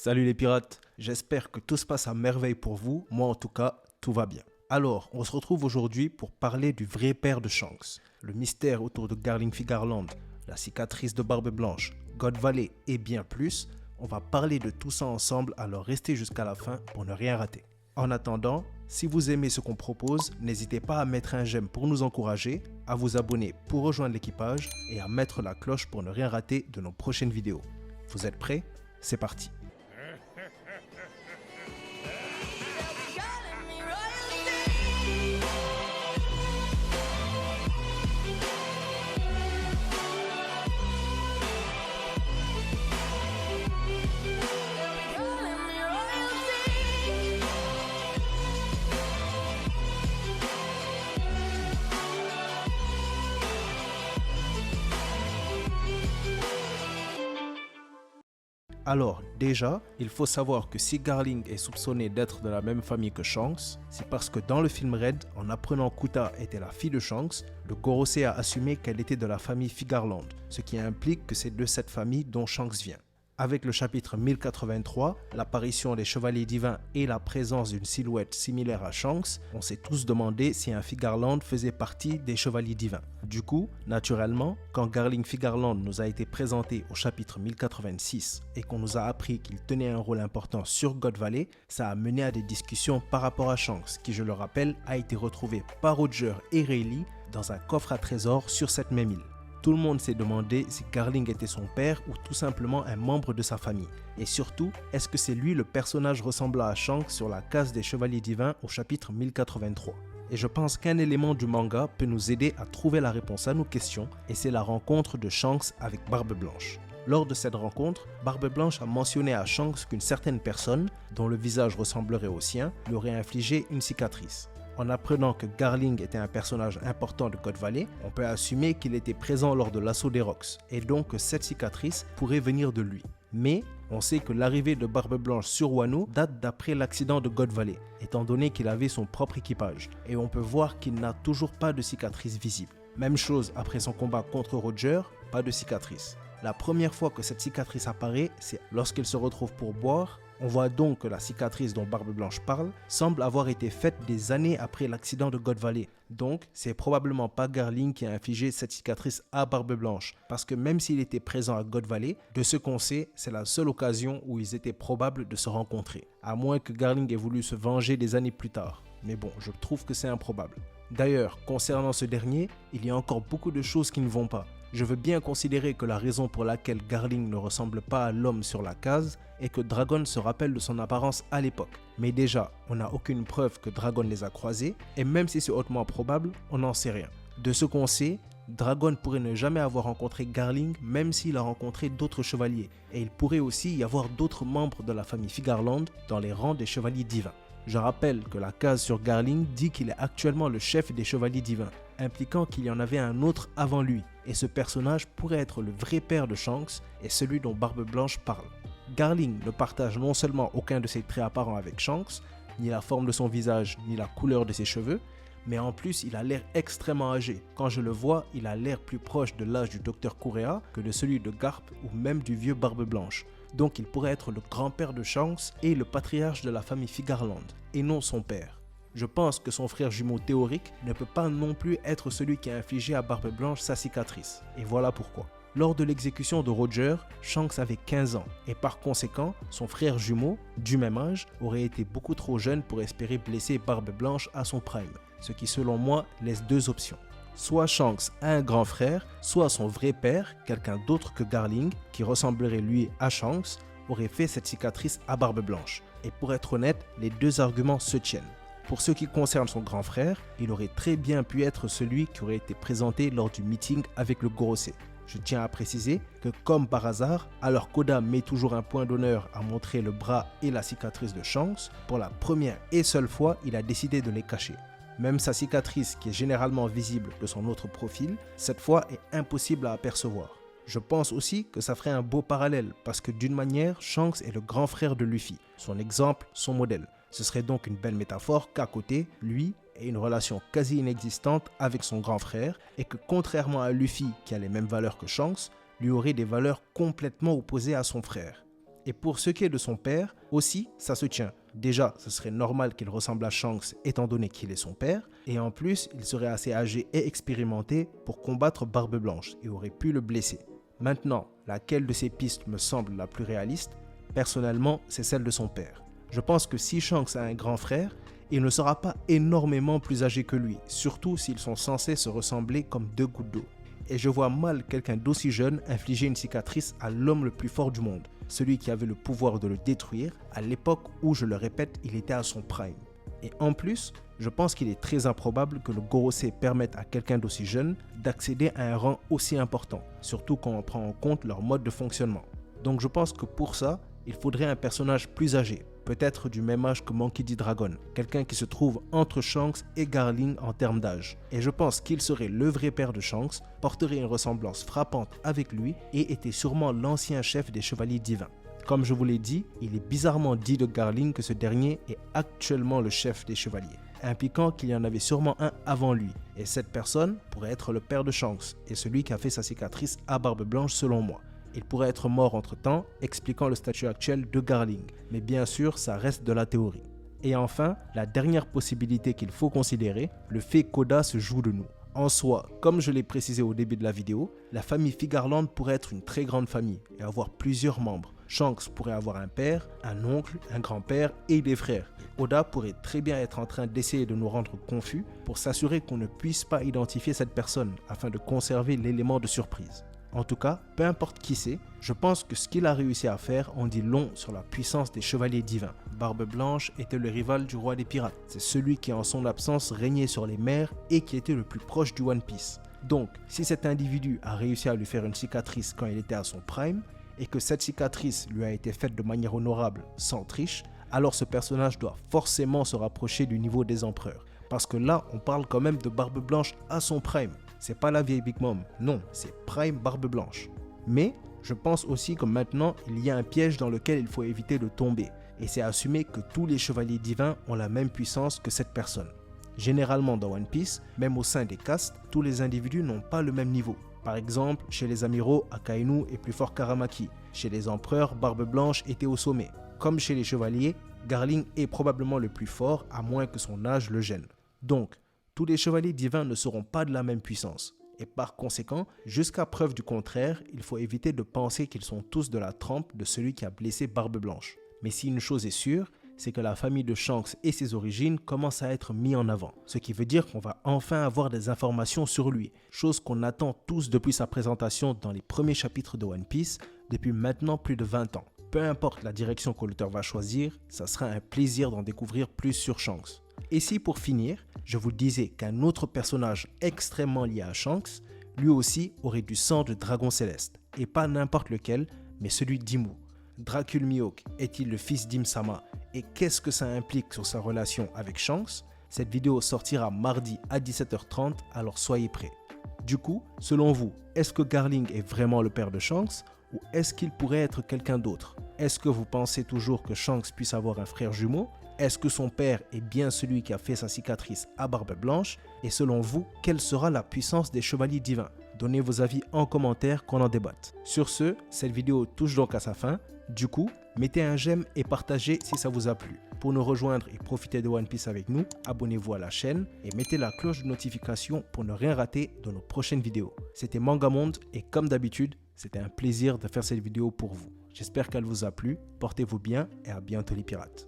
Salut les pirates, j'espère que tout se passe à merveille pour vous, moi en tout cas, tout va bien. Alors, on se retrouve aujourd'hui pour parler du vrai père de Shanks, le mystère autour de Garling Figarland, la cicatrice de Barbe Blanche, God Valley et bien plus. On va parler de tout ça ensemble, alors restez jusqu'à la fin pour ne rien rater. En attendant, si vous aimez ce qu'on propose, n'hésitez pas à mettre un j'aime pour nous encourager, à vous abonner pour rejoindre l'équipage et à mettre la cloche pour ne rien rater de nos prochaines vidéos. Vous êtes prêts? C'est parti! Alors, déjà, il faut savoir que si Garling est soupçonné d'être de la même famille que Shanks, c'est parce que dans le film Red, en apprenant qu'Utah était la fille de Shanks, le Gorosei a assumé qu'elle était de la famille Figarland, ce qui implique que c'est de cette famille dont Shanks vient. Avec le chapitre 1083, l'apparition des Chevaliers Divins et la présence d'une silhouette similaire à Shanks, on s'est tous demandé si un Figarland faisait partie des Chevaliers Divins. Du coup, naturellement, quand Garling Figarland nous a été présenté au chapitre 1086 et qu'on nous a appris qu'il tenait un rôle important sur God Valley, ça a mené à des discussions par rapport à Shanks, qui je le rappelle a été retrouvé par Roger et Rayleigh dans un coffre à trésors sur cette même île. Tout le monde s'est demandé si Garling était son père ou tout simplement un membre de sa famille. Et surtout, est-ce que c'est lui le personnage ressemblant à Shanks sur la case des Chevaliers Divins au chapitre 1083 ? Et je pense qu'un élément du manga peut nous aider à trouver la réponse à nos questions, et c'est la rencontre de Shanks avec Barbe Blanche. Lors de cette rencontre, Barbe Blanche a mentionné à Shanks qu'une certaine personne, dont le visage ressemblerait au sien, lui aurait infligé une cicatrice. En apprenant que Garling était un personnage important de God Valley, on peut assumer qu'il était présent lors de l'assaut des Rocks, et donc que cette cicatrice pourrait venir de lui. Mais on sait que l'arrivée de Barbe Blanche sur Wano date d'après l'accident de God Valley, étant donné qu'il avait son propre équipage, et on peut voir qu'il n'a toujours pas de cicatrice visible. Même chose après son combat contre Roger, pas de cicatrice. La première fois que cette cicatrice apparaît, c'est lorsqu'il se retrouve pour boire. On voit donc que la cicatrice dont Barbe Blanche parle semble avoir été faite des années après l'accident de God Valley. Donc, c'est probablement pas Garling qui a infligé cette cicatrice à Barbe Blanche, parce que même s'il était présent à God Valley, de ce qu'on sait, c'est la seule occasion où ils étaient probables de se rencontrer, à moins que Garling ait voulu se venger des années plus tard. Mais bon, je trouve que c'est improbable. D'ailleurs, concernant ce dernier, il y a encore beaucoup de choses qui ne vont pas. Je veux bien considérer que la raison pour laquelle Garling ne ressemble pas à l'homme sur la case est que Dragon se rappelle de son apparence à l'époque. Mais déjà, on n'a aucune preuve que Dragon les a croisés, et même si c'est hautement probable, on n'en sait rien. De ce qu'on sait, Dragon pourrait ne jamais avoir rencontré Garling même s'il a rencontré d'autres chevaliers, et il pourrait aussi y avoir d'autres membres de la famille Figarland dans les rangs des Chevaliers Divins. Je rappelle que la case sur Garling dit qu'il est actuellement le chef des Chevaliers Divins, impliquant qu'il y en avait un autre avant lui, et ce personnage pourrait être le vrai père de Shanks et celui dont Barbe Blanche parle. Garling ne partage non seulement aucun de ses traits apparents avec Shanks, ni la forme de son visage, ni la couleur de ses cheveux, mais en plus il a l'air extrêmement âgé. Quand je le vois, il a l'air plus proche de l'âge du docteur Kureha que de celui de Garp ou même du vieux Barbe Blanche. Donc il pourrait être le grand-père de Shanks et le patriarche de la famille Figarland, et non son père. Je pense que son frère jumeau théorique ne peut pas non plus être celui qui a infligé à Barbe Blanche sa cicatrice, et voilà pourquoi. Lors de l'exécution de Roger, Shanks avait 15 ans, et par conséquent, son frère jumeau, du même âge, aurait été beaucoup trop jeune pour espérer blesser Barbe Blanche à son prime, ce qui selon moi laisse deux options. Soit Shanks a un grand frère, soit son vrai père, quelqu'un d'autre que Garling, qui ressemblerait lui à Shanks, aurait fait cette cicatrice à Barbe Blanche. Et pour être honnête, les deux arguments se tiennent. Pour ce qui concerne son grand frère, il aurait très bien pu être celui qui aurait été présenté lors du meeting avec le Gorosei. Je tiens à préciser que comme par hasard, alors qu'Oda met toujours un point d'honneur à montrer le bras et la cicatrice de Shanks, pour la première et seule fois, il a décidé de les cacher. Même sa cicatrice, qui est généralement visible de son autre profil, cette fois est impossible à apercevoir. Je pense aussi que ça ferait un beau parallèle, parce que d'une manière, Shanks est le grand frère de Luffy, son exemple, son modèle. Ce serait donc une belle métaphore qu'à côté, lui ait une relation quasi inexistante avec son grand frère, et que contrairement à Luffy, qui a les mêmes valeurs que Shanks, lui aurait des valeurs complètement opposées à son frère. Et pour ce qui est de son père, aussi, ça se tient. Déjà, ce serait normal qu'il ressemble à Shanks étant donné qu'il est son père, et en plus, il serait assez âgé et expérimenté pour combattre Barbe Blanche et aurait pu le blesser. Maintenant, laquelle de ces pistes me semble la plus réaliste? Personnellement, c'est celle de son père. Je pense que si Shanks a un grand frère, il ne sera pas énormément plus âgé que lui, surtout s'ils sont censés se ressembler comme deux gouttes d'eau. Et je vois mal quelqu'un d'aussi jeune infliger une cicatrice à l'homme le plus fort du monde, celui qui avait le pouvoir de le détruire à l'époque où, je le répète, il était à son prime. Et en plus, je pense qu'il est très improbable que le Gorosei permette à quelqu'un d'aussi jeune d'accéder à un rang aussi important, surtout quand on prend en compte leur mode de fonctionnement. Donc je pense que pour ça, il faudrait un personnage plus âgé, peut-être du même âge que Monkey D. Dragon, quelqu'un qui se trouve entre Shanks et Garling en termes d'âge. Et je pense qu'il serait le vrai père de Shanks, porterait une ressemblance frappante avec lui et était sûrement l'ancien chef des Chevaliers Divins. Comme je vous l'ai dit, il est bizarrement dit de Garling que ce dernier est actuellement le chef des Chevaliers, impliquant qu'il y en avait sûrement un avant lui. Et cette personne pourrait être le père de Shanks et celui qui a fait sa cicatrice à Barbe Blanche selon moi. Il pourrait être mort entre-temps, expliquant le statut actuel de Garling. Mais bien sûr, ça reste de la théorie. Et enfin, la dernière possibilité qu'il faut considérer, le fait qu'Oda se joue de nous. En soi, comme je l'ai précisé au début de la vidéo, la famille Figarland pourrait être une très grande famille et avoir plusieurs membres. Shanks pourrait avoir un père, un oncle, un grand-père et des frères. Oda pourrait très bien être en train d'essayer de nous rendre confus pour s'assurer qu'on ne puisse pas identifier cette personne afin de conserver l'élément de surprise. En tout cas, peu importe qui c'est, je pense que ce qu'il a réussi à faire en dit long sur la puissance des Chevaliers Divins. Barbe Blanche était le rival du roi des pirates. C'est celui qui en son absence régnait sur les mers et qui était le plus proche du One Piece. Donc, si cet individu a réussi à lui faire une cicatrice quand il était à son prime, et que cette cicatrice lui a été faite de manière honorable, sans triche, alors ce personnage doit forcément se rapprocher du niveau des empereurs. Parce que là, on parle quand même de Barbe Blanche à son prime. C'est pas la vieille Big Mom, non, c'est Prime Barbe Blanche. Mais je pense aussi que maintenant, il y a un piège dans lequel il faut éviter de tomber. Et c'est assumer que tous les chevaliers divins ont la même puissance que cette personne. Généralement dans One Piece, même au sein des castes, tous les individus n'ont pas le même niveau. Par exemple, chez les amiraux, Akainu est plus fort qu'Aramaki. Chez les empereurs, Barbe Blanche était au sommet. Comme chez les chevaliers, Garling est probablement le plus fort, à moins que son âge le gêne. Donc, tous les chevaliers divins ne seront pas de la même puissance. Et par conséquent, jusqu'à preuve du contraire, il faut éviter de penser qu'ils sont tous de la trempe de celui qui a blessé Barbe Blanche. Mais si une chose est sûre, c'est que la famille de Shanks et ses origines commencent à être mis en avant. Ce qui veut dire qu'on va enfin avoir des informations sur lui, chose qu'on attend tous depuis sa présentation dans les premiers chapitres de One Piece, depuis maintenant plus de 20 ans. Peu importe la direction que l'auteur va choisir, ça sera un plaisir d'en découvrir plus sur Shanks. Et si pour finir, je vous disais qu'un autre personnage extrêmement lié à Shanks, lui aussi aurait du sang de dragon céleste, et pas n'importe lequel, mais celui d'Imu. Dracul Mihawk est-il le fils d'Im-sama, et qu'est-ce que ça implique sur sa relation avec Shanks? Cette vidéo sortira mardi à 17h30, alors soyez prêts. Du coup, selon vous, est-ce que Garling est vraiment le père de Shanks, ou est-ce qu'il pourrait être quelqu'un d'autre? Est-ce que vous pensez toujours que Shanks puisse avoir un frère jumeau? Est-ce que son père est bien celui qui a fait sa cicatrice à Barbe Blanche? Et selon vous, quelle sera la puissance des chevaliers divins? Donnez vos avis en commentaire qu'on en débatte. Sur ce, cette vidéo touche donc à sa fin. Du coup, mettez un j'aime et partagez si ça vous a plu. Pour nous rejoindre et profiter de One Piece avec nous, abonnez-vous à la chaîne et mettez la cloche de notification pour ne rien rater de nos prochaines vidéos. C'était Mangamonde et comme d'habitude, c'était un plaisir de faire cette vidéo pour vous. J'espère qu'elle vous a plu, portez-vous bien et à bientôt les pirates.